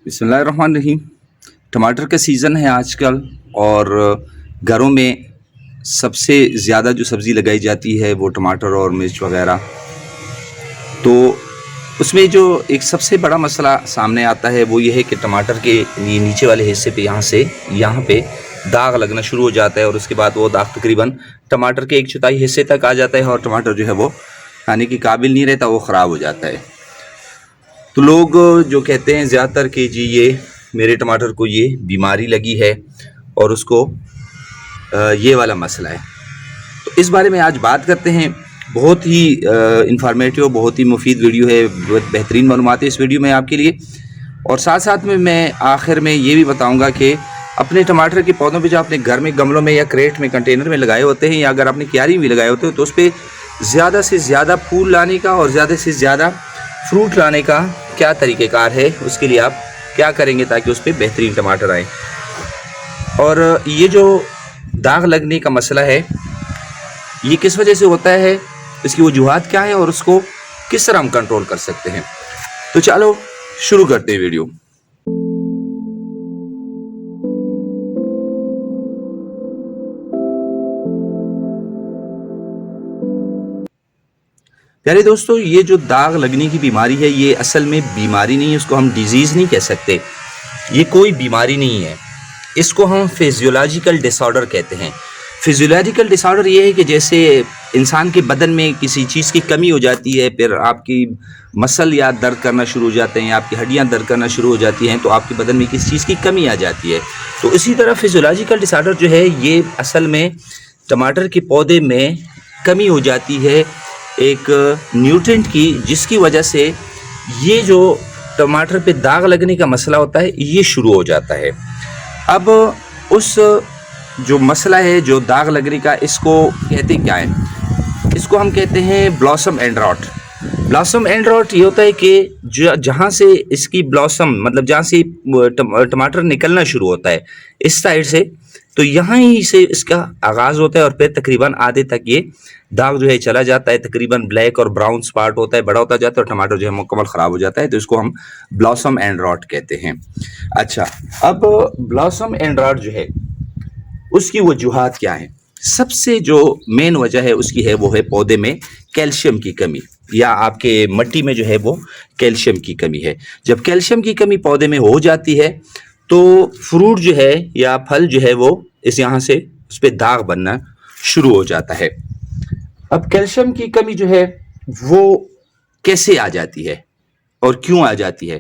बिस्मिल्लाहिर्रहमानिर्रहीम। टमाटर का सीज़न है आजकल और घरों में सबसे ज़्यादा जो सब्ज़ी लगाई जाती है वो टमाटर और मिर्च वगैरह। तो उसमें जो एक सबसे बड़ा मसला सामने आता है वो ये है कि टमाटर के ये नीचे वाले हिस्से पे यहाँ पे दाग लगना शुरू हो जाता है और उसके बाद वो दाग तकरीबन टमाटर के 1/4 हिस्से तक आ जाता है और टमाटर जो है वो खाने के काबिल नहीं रहता, वो ख़राब हो जाता है। तो लोग जो कहते हैं ज़्यादातर कि जी ये मेरे टमाटर को ये बीमारी लगी है और उसको ये वाला मसला है। तो इस बारे में आज बात करते हैं। बहुत ही इंफॉर्मेटिव, बहुत ही मुफीद वीडियो है, बहुत बेहतरीन मालूमात है इस वीडियो में आपके लिए। और साथ साथ में मैं आखिर में ये भी बताऊंगा कि अपने टमाटर के पौधों पे जो अपने घर में गमलों में या क्रेट में कंटेनर में लगाए होते हैं या अगर आपने क्यारी में लगाए होते हैं तो उस पर ज़्यादा से ज़्यादा फूल लाने का और ज़्यादा से ज़्यादा फ्रूट लाने का क्या तरीक़ेकार है, उसके लिए आप क्या करेंगे ताकि उस पर बेहतरीन टमाटर आए। और ये जो दाग लगने का मसला है ये किस वजह से होता है, इसकी वजूहात क्या है और उसको किस तरह हम कंट्रोल कर सकते हैं। तो चलो शुरू करते हैं वीडियो। प्यारे दोस्तों, ये जो दाग लगने की बीमारी है ये असल में बीमारी नहीं है, इसको हम डिजीज़ नहीं कह सकते, ये कोई बीमारी नहीं है, इसको हम फिजियोलॉजिकल डिसऑर्डर कहते हैं। फिजियोलॉजिकल डिसऑर्डर ये है कि जैसे इंसान के बदन में किसी चीज़ की कमी हो जाती है, फिर आपकी मसल या दर्द करना शुरू हो जाते हैं, आपकी हड्डियां दर्द करना शुरू हो जाती हैं, तो आपके बदन में किसी चीज़ की कमी आ जाती है। तो इसी तरह फिजियोलॉजिकल डिसऑर्डर जो है ये असल में टमाटर के पौधे में कमी हो जाती है एक न्यूट्रिएंट की, जिसकी वजह से ये जो टमाटर पे दाग लगने का मसला होता है ये शुरू हो जाता है। अब उस जो मसला है जो दाग लगने का, इसको कहते क्या है, इसको हम कहते हैं blossom end rot. Blossom end rot ये होता है कि जहाँ से इसकी ब्लॉसम मतलब जहाँ से टमाटर निकलना शुरू होता है इस साइड से, तो यहाँ ही से इसका आगाज़ होता है और फिर तकरीबन आधे तक ये दाग जो है चला जाता है, तकरीबन ब्लैक और ब्राउन स्पॉट होता है, बड़ा होता जाता है और टमाटर जो है मुकम्मल ख़राब हो जाता है। तो इसको हम ब्लॉसम एंड रॉट कहते हैं। अच्छा, अब ब्लॉसम एंड रॉट जो है उसकी वजूहात क्या है। सबसे जो मेन वजह है उसकी है वो है पौधे में कैल्शियम की कमी, या आपके मट्टी में जो है वो कैल्शियम की कमी है। जब कैल्शियम की कमी पौधे में हो जाती है तो फ्रूट जो है या फल जो है वो इस यहाँ से उस पर दाग बनना शुरू हो जाता है। अब कैल्शियम की कमी जो है वो कैसे आ जाती है और क्यों आ जाती है,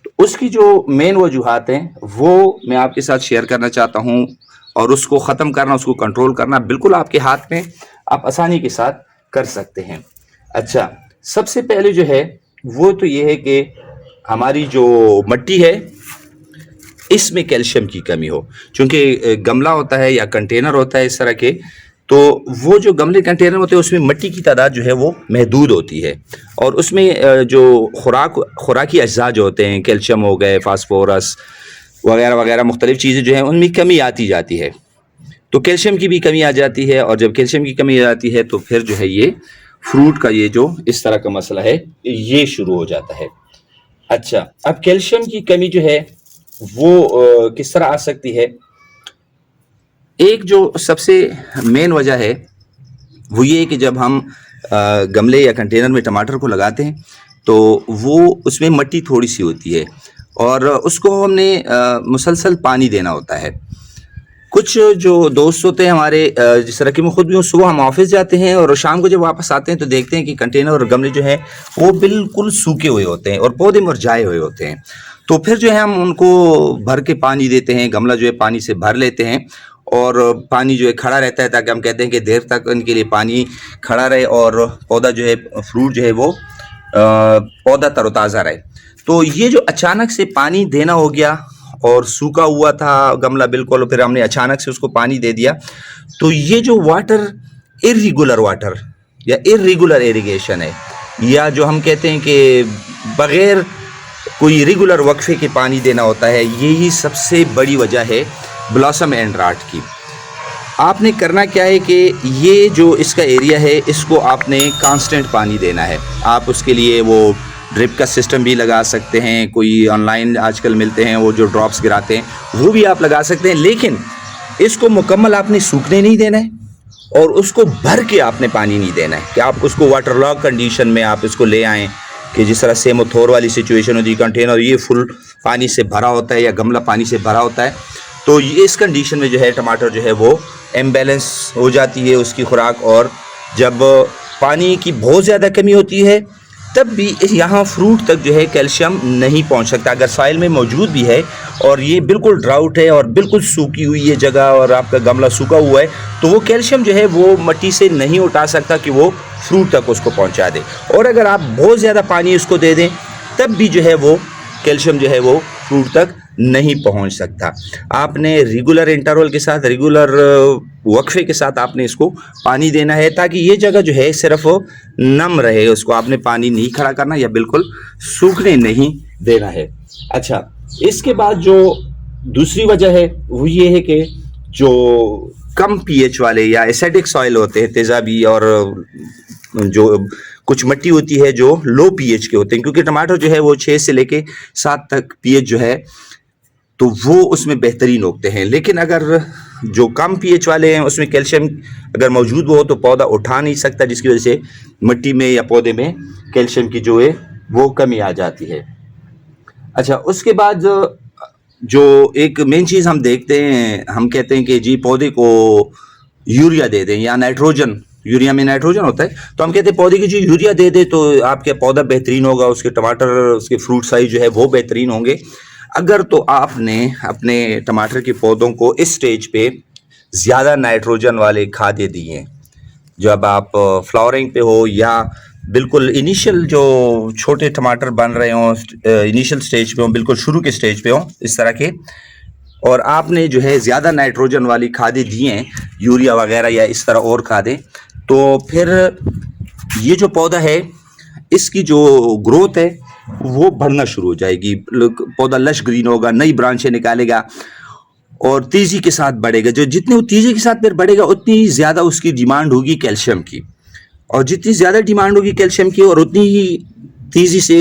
तो उसकी जो मेन वजूहात हैं वो मैं आपके साथ शेयर करना चाहता हूँ। और उसको ख़त्म करना, उसको कंट्रोल करना बिल्कुल आपके हाथ में, आप आसानी के साथ कर सकते हैं। अच्छा, सबसे पहले जो है वो तो ये है कि हमारी जो मिट्टी है इसमें कैल्शियम की कमी हो। चूँकि गमला होता है या कंटेनर होता है इस तरह के, तो वो जो गमले कंटेनर होते हैं उसमें मिट्टी की तादाद जो है वो महदूद होती है और उसमें जो खुराकी अज्जा जो होते हैं, कैल्शियम हो गए, फास्फोरस वगैरह वगैरह मुख्तलिफ चीज़ें जो हैं उनमें कमी आती जाती है। तो कैल्शियम की भी कमी आ जाती है और जब कैल्शियम की कमी आ जाती है तो फिर जो है ये फ्रूट का ये जो इस तरह का मसला है ये शुरू हो जाता है। अच्छा, अब कैल्शियम की कमी जो है वो किस तरह आ सकती है। एक जो सबसे मेन वजह है वो ये है कि जब हम गमले या कंटेनर में टमाटर को लगाते हैं तो वो उसमें मिट्टी थोड़ी सी होती है और उसको हमने मुसलसल पानी देना होता है। कुछ जो दोस्त होते हैं हमारे, जिस तरह कि मैं खुद भी हूँ, सुबह हम ऑफिस जाते हैं और शाम को जब वापस आते हैं तो देखते हैं कि कंटेनर और गमले जो हैं वो बिल्कुल सूखे हुए होते हैं और पौधे मुरझाए हुए होते हैं। तो फिर जो है हम उनको भर के पानी देते हैं, गमला जो है पानी से भर लेते हैं और पानी जो है खड़ा रहता है ताकि हम कहते हैं कि देर तक उनके लिए पानी खड़ा रहे और पौधा जो है, फ्रूट जो है वो पौधा तरोताज़ा रहे। तो ये जो अचानक से पानी देना हो गया और सूखा हुआ था गमला बिल्कुल, फिर हमने अचानक से उसको पानी दे दिया, तो ये जो वाटर इर्रेगुलर वाटर या इर्रेगुलर इरिगेशन है, या जो हम कहते हैं कि बग़ैर कोई रेगुलर वक्फे के पानी देना होता है, यही सबसे बड़ी वजह है ब्लॉसम एंड रॉट की। आपने करना क्या है कि ये जो इसका एरिया है इसको आपने कांस्टेंट पानी देना है। आप उसके लिए वो ड्रिप का सिस्टम भी लगा सकते हैं, कोई ऑनलाइन आजकल मिलते हैं वो जो ड्रॉप्स गिराते हैं वो भी आप लगा सकते हैं। लेकिन इसको मुकम्मल आपने सूखने नहीं देना है और उसको भर के आपने पानी नहीं देना है कि आप उसको वाटर लॉग कंडीशन में आप इसको ले आएँ कि जिस तरह सेमोथोर वाली सिचुएशन होती है, कंटेनर ये फुल पानी से भरा होता है या गमला पानी से भरा होता है, तो ये इस कंडीशन में जो है टमाटर जो है वो इम्बैलेंस हो जाती है उसकी खुराक। और जब पानी की बहुत ज़्यादा कमी होती है तब भी यहाँ फ्रूट तक जो है कैल्शियम नहीं पहुँच सकता। अगर सॉइल में मौजूद भी है और ये बिल्कुल ड्राउट है और बिल्कुल सूखी हुई है जगह और आपका गमला सूखा हुआ है, तो वो कैल्शियम जो है वो मिट्टी से नहीं उठा सकता कि वो फ्रूट तक उसको पहुँचा दे। और अगर आप बहुत ज़्यादा पानी उसको दे दें तब भी जो है वो कैल्शियम जो है वो फ्रूट तक नहीं पहुंच सकता। आपने रेगुलर इंटरवल के साथ, रेगुलर वक्फे के साथ आपने इसको पानी देना है ताकि ये जगह जो है सिर्फ नम रहे, उसको आपने पानी नहीं खड़ा करना या बिल्कुल सूखने नहीं देना है। अच्छा, इसके बाद जो दूसरी वजह है वो ये है कि जो कम पीएच वाले या एसिडिक सॉइल होते हैं, तेज़ाबी और जो कुछ मिट्टी होती है जो लो पीएच के होते हैं, क्योंकि टमाटर जो है वो 6 से लेके 7 तक पीएच जो है तो वो उसमें बेहतरीन उगते हैं। लेकिन अगर जो कम पीएच वाले हैं उसमें कैल्शियम अगर मौजूद हो तो पौधा उठा नहीं सकता, जिसकी वजह से मिट्टी में या पौधे में कैल्शियम की जो है वो कमी आ जाती है। अच्छा, उसके बाद जो एक मेन चीज़ हम देखते हैं, हम कहते हैं कि जी पौधे को यूरिया दे दें या नाइट्रोजन, यूरिया में नाइट्रोजन होता है, तो हम कहते हैं पौधे की जो यूरिया दे दे तो आपका पौधा बेहतरीन होगा, उसके टमाटर, उसके फ्रूट साइज जो है वो बेहतरीन होंगे। अगर तो आपने अपने टमाटर के पौधों को इस स्टेज पे ज़्यादा नाइट्रोजन वाले खादें दिए हैं, जब आप फ्लावरिंग पे हो या बिल्कुल इनिशियल जो छोटे टमाटर बन रहे हों, इनिशियल स्टेज पे हों, बिल्कुल शुरू के स्टेज पे हों इस तरह के, और आपने जो है ज़्यादा नाइट्रोजन वाली खादें दी हैं, यूरिया वगैरह या इस तरह और खादें, तो फिर ये जो पौधा है इसकी जो ग्रोथ है वो बढ़ना शुरू हो जाएगी। पौधा लश ग्रीन होगा, नई ब्रांचें निकालेगा और तेज़ी के साथ बढ़ेगा। जो जितने वो तेज़ी के साथ फिर बढ़ेगा उतनी ज़्यादा उसकी डिमांड होगी कैल्शियम की, और जितनी ज़्यादा डिमांड होगी कैल्शियम की और उतनी ही तेज़ी से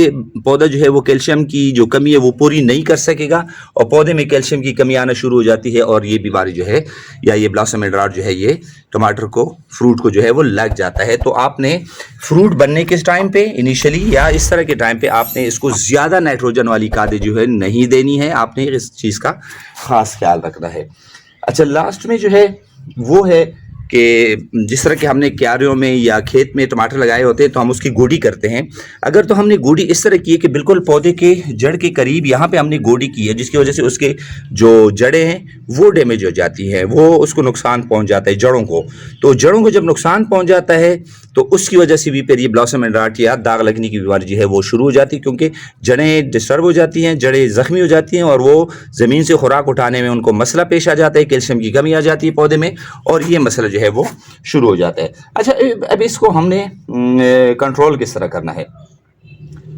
पौधा जो है वो कैल्शियम की जो कमी है वो पूरी नहीं कर सकेगा और पौधे में कैल्शियम की कमी आना शुरू हो जाती है और ये बीमारी जो है या ये ब्लॉसम एंड रॉट जो है ये टमाटर को, फ्रूट को जो है वो लग जाता है। तो आपने फ्रूट बनने के टाइम पे इनिशियली या इस तरह के टाइम पे आपने इसको ज़्यादा नाइट्रोजन वाली खादें जो है नहीं देनी है, आपने इस चीज़ का ख़ास ख्याल रखना है। अच्छा, लास्ट में जो है वो है कि जिस तरह के हमने क्यारियों में या खेत में टमाटर लगाए होते हैं तो हम उसकी गोडी करते हैं। अगर तो हमने गोडी इस तरह की है कि बिल्कुल पौधे के जड़ के करीब यहाँ पे हमने गोडी की है, जिसकी वजह से उसके जो जड़ें हैं वो डैमेज हो जाती हैं, वो उसको नुकसान पहुँच जाता है जड़ों को। तो जड़ों को जब नुकसान पहुँच जाता है तो उसकी वजह से भी फिर ये ब्लॉसम एंड रॉट या दाग लगने की बीमारी जो है वो शुरू हो जाती है, क्योंकि जड़ें डिस्टर्ब हो जाती हैं, जड़ें ज़ख्मी हो जाती हैं और वो ज़मीन से खुराक उठाने में उनको मसला पेश आ जाता है, कैल्शियम की कमी आ जाती है पौधे में और ये मसला जो है वो शुरू हो जाता है। अच्छा, अब इसको हमने कंट्रोल किस तरह करना है?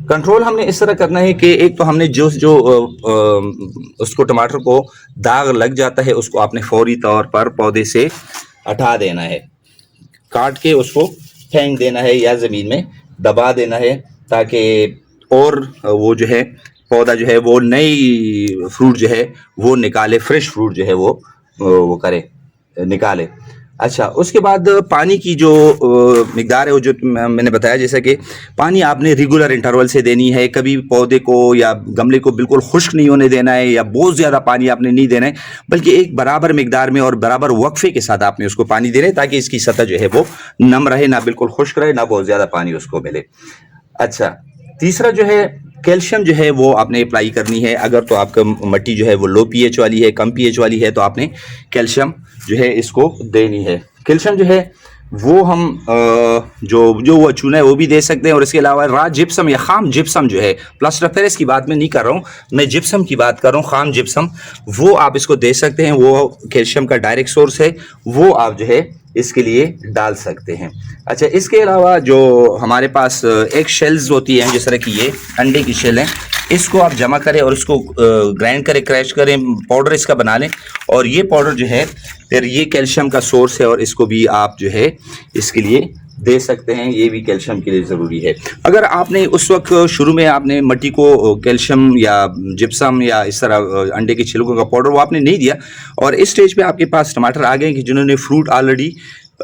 कंट्रोल हमने इस तरह करना है कि एक तो हमने जो उसको टमाटर को दाग लग जाता है उसको आपने फौरी तौर पर पौधे से हटा देना है, काट के उसको फेंक देना है या ज़मीन में दबा देना है, ताकि और वो जो है पौधा जो है वो नई फ्रूट जो है वो निकाले, फ्रेश फ्रूट जो है वो करे, निकाले। अच्छा, उसके बाद पानी की जो मिकदार है वो जो मैंने बताया, जैसा कि पानी आपने रेगुलर इंटरवल से देनी है, कभी पौधे को या गमले को बिल्कुल खुश्क नहीं होने देना है या बहुत ज़्यादा पानी आपने नहीं देना है, बल्कि एक बराबर मिकदार में और बराबर वक्फे के साथ आपने उसको पानी देना है ताकि इसकी सतह जो है वो नम रहे, ना बिल्कुल खुश्क रहे, ना बहुत ज़्यादा पानी उसको मिले। अच्छा, तीसरा जो है कैल्शियम जो है वो आपने अप्लाई करनी है। अगर तो आपका मिट्टी जो है वो लो पीएच वाली है, कम पीएच वाली है, तो आपने कैल्शियम जो है इसको देनी है। कैल्शियम जो है वो हम जो वो चूना है वो भी दे सकते हैं, और इसके अलावा रा जिप्सम या खाम जिप्सम जो है, प्लास्टर ऑफ पेरिस की बात मैं नहीं कर रहा हूँ, मैं जिप्सम की बात कर रहा हूँ, खाम जिप्सम, वो आप इसको दे सकते हैं, वो कैल्शियम का डायरेक्ट सोर्स है, वो आप जो है इसके लिए डाल सकते हैं। अच्छा, इसके अलावा जो हमारे पास एक शेल्स होती हैं, जिस तरह की ये अंडे की शेल है, इसको आप जमा करें और इसको ग्राइंड करें, क्रैश करें, पाउडर इसका बना लें, और ये पाउडर जो है फिर ये कैल्शियम का सोर्स है और इसको भी आप जो है इसके लिए दे सकते हैं, ये भी कैल्शियम के लिए ज़रूरी है। अगर आपने उस वक्त शुरू में आपने मट्टी को कैल्शियम या जिप्सम या इस तरह अंडे के छिलकों का पाउडर वो आपने नहीं दिया, और इस स्टेज पे आपके पास टमाटर आ गए कि जिन्होंने फ्रूट ऑलरेडी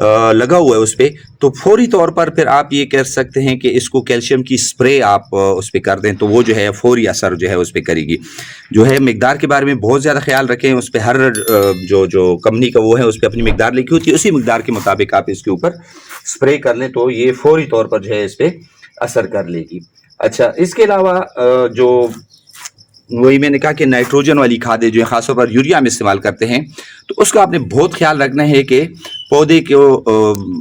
लगा हुआ है उस पर, तो फौरी तौर पर फिर आप ये कर सकते हैं कि इसको कैल्शियम की स्प्रे आप उस पर कर दें, तो वो जो है फौरी असर जो है उस पर करेगी। जो है मिकदार के बारे में बहुत ज़्यादा ख्याल रखें, उस पर हर जो कंपनी का वो है उस पर अपनी मिकदार लिखी होती है, उसी मिकदार के मुताबिक आप इसके ऊपर स्प्रे कर लें तो ये फौरी तौर पर जो है इस पर असर कर लेगी। अच्छा, इसके अलावा जो वही मैंने कहा कि नाइट्रोजन वाली खादें जो है ख़ासतौर पर यूरिया में इस्तेमाल करते हैं, तो उसका आपने बहुत ख्याल रखना है कि पौधे को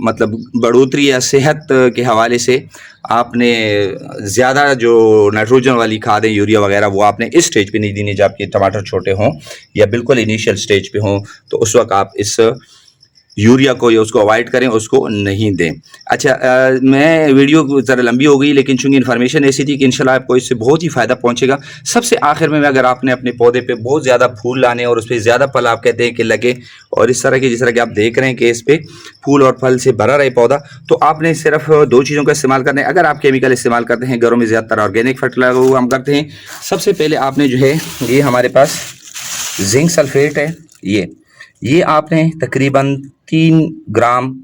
मतलब बढ़ोतरी या सेहत के हवाले से आपने ज़्यादा जो नाइट्रोजन वाली खादें यूरिया वगैरह वो आपने इस स्टेज पे नहीं देनी जब आपके टमाटर छोटे हों या बिल्कुल इनिशियल स्टेज पे हों, तो उस वक्त आप इस यूरिया को या उसको अवॉइड करें, उसको नहीं दें। अच्छा, मैं वीडियो ज़रा लंबी हो गई, लेकिन चूँकि इन्फॉर्मेशन ऐसी थी कि इंशाल्लाह आपको इससे बहुत ही फ़ायदा पहुंचेगा। सबसे आखिर में अगर आपने अपने पौधे पे बहुत ज़्यादा फूल लाने और उस पर ज़्यादा फल आप कहते हैं कि लगे, और इस तरह के जिस तरह कि आप देख रहे हैं कि इस पर फूल और फल से भरा रहे पौधा, तो आपने सिर्फ 2 चीज़ों का इस्तेमाल करना है। अगर आप केमिकल इस्तेमाल करते हैं, घरों में ज़्यादातर ऑर्गेनिक फर्टिलाइजर हम करते हैं, सबसे पहले आपने जो है ये हमारे पास जिंक सल्फेट है, ये आपने तकरीबन 3 ग्राम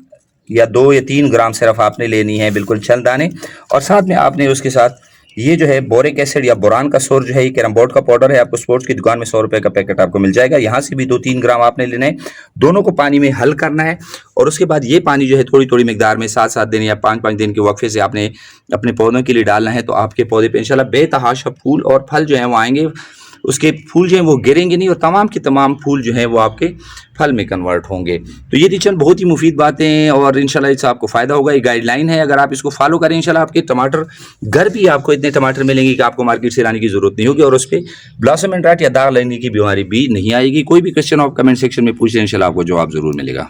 या 2 या 3 ग्राम सिर्फ आपने लेनी है, बिल्कुल चंद दाने। और साथ में आपने उसके साथ ये जो है बोरिक एसिड या बोरान का सोर जो है, ये कैरम बोर्ड का पाउडर है, आपको स्पोर्ट्स की दुकान में 100 रुपए का पैकेट आपको मिल जाएगा। यहाँ से भी 2-3 ग्राम आपने लेना है, दोनों को पानी में हल करना है, और उसके बाद ये पानी जो है थोड़ी थोड़ी मिकदार में 7-7 दिन या 5-5 दिन के वक्फे से आपने अपने पौधों के लिए डालना है। तो आपके पौधे पे इंशाल्लाह बेतहाशा फूल और फल जो है वो आएंगे। उसके फूल जो हैं वो गिरेंगे नहीं, और तमाम के तमाम फूल जो हैं वो आपके फल में कन्वर्ट होंगे। तो ये किचन बहुत ही मुफीद बातें हैं, और इंशाल्लाह इससे आपको फ़ायदा होगा। ये गाइडलाइन है, अगर आप इसको फॉलो करें इंशाल्लाह आपके टमाटर घर भी आपको इतने टमाटर मिलेंगे कि आपको मार्केट से लाने की ज़रूरत नहीं होगी, और उस पर ब्लॉसम एंड रॉट या दाग लगने की बीमारी भी नहीं आएगी। कोई भी क्वेश्चन आप कमेंट सेक्शन में पूछ लें, इंशाल्लाह आपको जवाब ज़रूर मिलेगा।